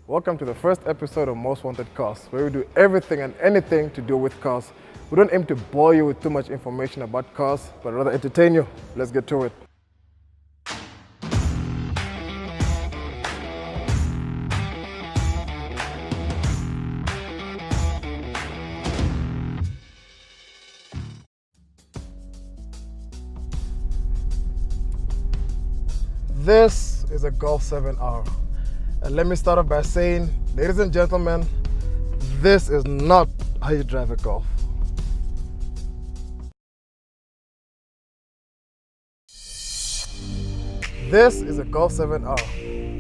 Welcome to the first episode of Most Wanted Cars, where we do everything and anything to do with cars. We don't aim to bore you with too much information about cars, but rather entertain you. Let's get to it. This is a Golf 7R. And let me start off by saying, ladies and gentlemen, this is not how you drive a Golf. This is a Golf 7R,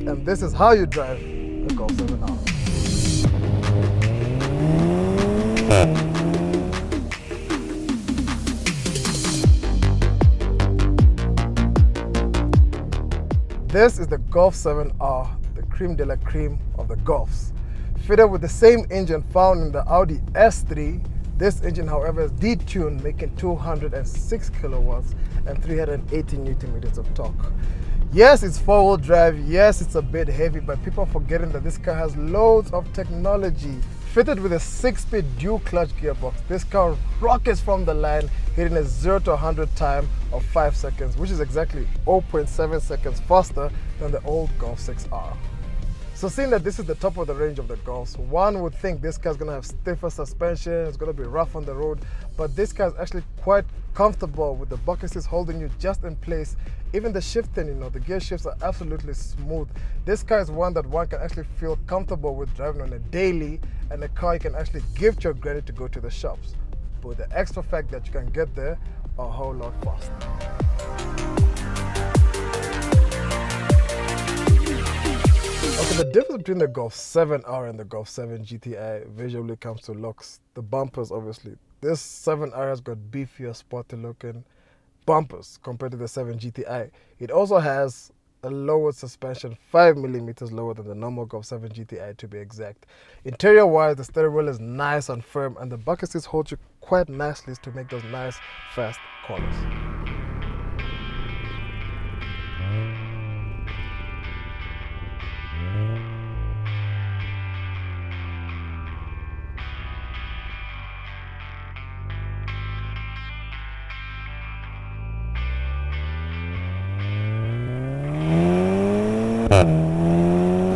and this is how you drive a Golf 7R. This is the Golf 7R, the creme de la creme of the Golfs. Fitted with the same engine found in the Audi RS3, this engine, however, is detuned, making 206 kilowatts and 380 Newton meters of torque. Yes, it's four-wheel drive. Yes, it's a bit heavy, but people are forgetting that this car has loads of technology. Fitted with a 6-speed dual clutch gearbox, this car rockets from the line, hitting a 0 to 100 time of 5 seconds, which is exactly 0.7 seconds faster than the old Golf 6R. So seeing that this is the top of the range of the Golfs, one would think this car is going to have stiffer suspension, it's going to be rough on the road, but this car is actually quite comfortable with the bucket seats holding you just in place. Even the shifting, the gear shifts are absolutely smooth. This car is one that one can actually feel comfortable with driving on a daily, and a car you can actually give to your granny to go to the shops. But with the extra fact that you can get there a whole lot faster. Okay, the difference between the Golf 7R and the Golf 7 GTI visually comes to looks. The bumpers, obviously. This 7R has got beefier, sporty looking bumpers compared to the 7 GTI. It also has a lowered suspension, 5 millimeters lower than the normal Golf 7 GTI to be exact. Interior wise, the steering wheel is nice and firm, and the bucket seats hold you quite nicely to make those nice, fast corners.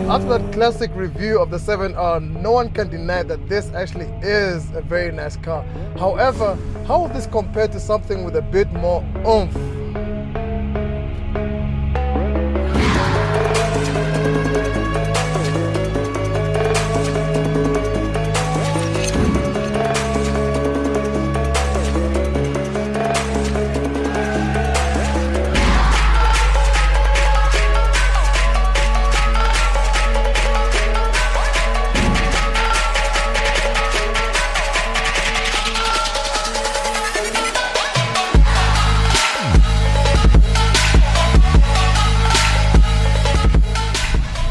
After that classic review of the 7R, no one can deny that this actually is a very nice car. However, how will this compare to something with a bit more oomph?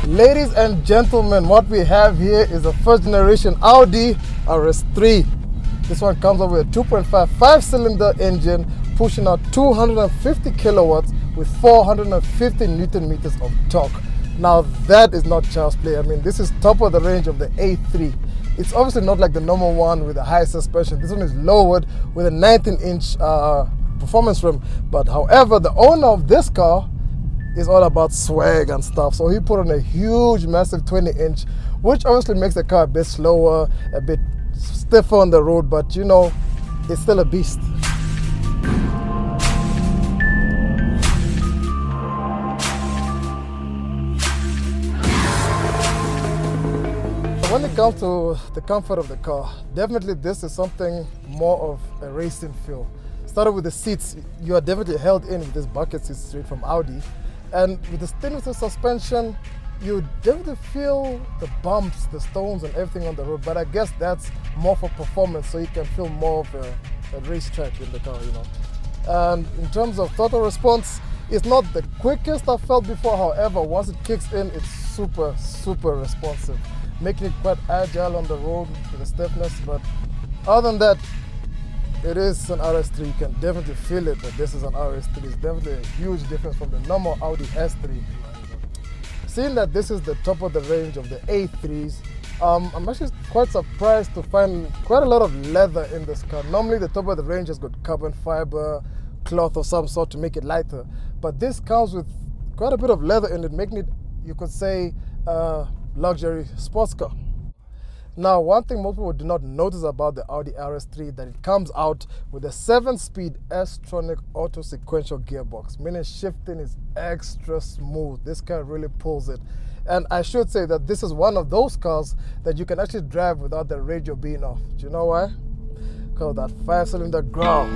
Ladies and gentlemen, what we have here is a first generation Audi RS3. This one comes up with a 2.5 5-cylinder engine pushing out 250 kilowatts with 450 Newton meters of torque. Now that is not child's play. I mean, this is top of the range of the A3. It's obviously not like the normal one with a high suspension. This one is lowered with a 19-inch performance rim. But however, the owner of this car is all about swag and stuff. So he put on a huge, massive 20-inch, which obviously makes the car a bit slower, a bit stiffer on the road, but it's still a beast. When it comes to the comfort of the car, definitely this is something more of a racing feel. Started with the seats, you are definitely held in with this bucket seat straight from Audi. And with the stainless steel suspension, you definitely feel the bumps, the stones and everything on the road, but I guess that's more for performance, so you can feel more of a racetrack in the car, And in terms of throttle response, it's not the quickest I've felt before. However, once it kicks in, it's super, super responsive, making it quite agile on the road with the stiffness. But other than that, it is an RS3. You can definitely feel it that this is an RS3. It's definitely a huge difference from the normal Audi S3. Seeing that this is the top of the range of the A3s, I'm actually quite surprised to find quite a lot of leather in this car. Normally the top of the range has got carbon fiber, cloth of some sort to make it lighter, but this comes with quite a bit of leather in it, making it, you could say, a luxury sports car. Now, one thing most people do not notice about the Audi RS3 that it comes out with a 7-speed S-tronic auto sequential gearbox, meaning shifting is extra smooth. This car really pulls it. And I should say that this is one of those cars that you can actually drive without the radio being off. Do you know why? Because that 5-cylinder growl.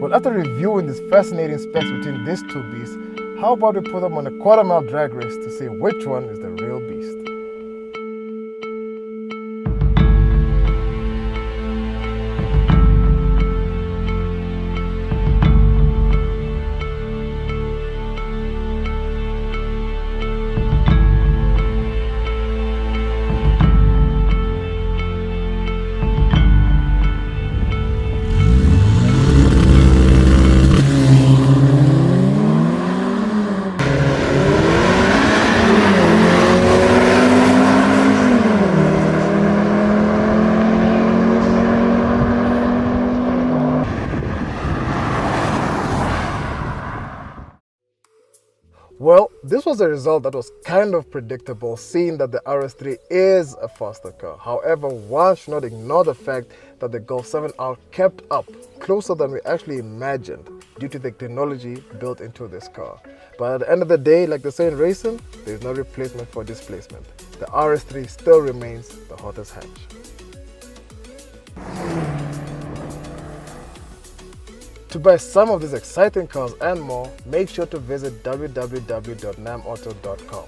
Well, after reviewing these fascinating specs between these two beasts, how about we put them on a quarter-mile drag race to see which one is the real beast? Well, this was a result that was kind of predictable, seeing that the RS3 is a faster car. However, one should not ignore the fact that the Golf 7R kept up closer than we actually imagined due to the technology built into this car. But at the end of the day, like they say in racing, there is no replacement for displacement. The RS3 still remains the hottest hatch. To buy some of these exciting cars and more, make sure to visit www.namauto.com.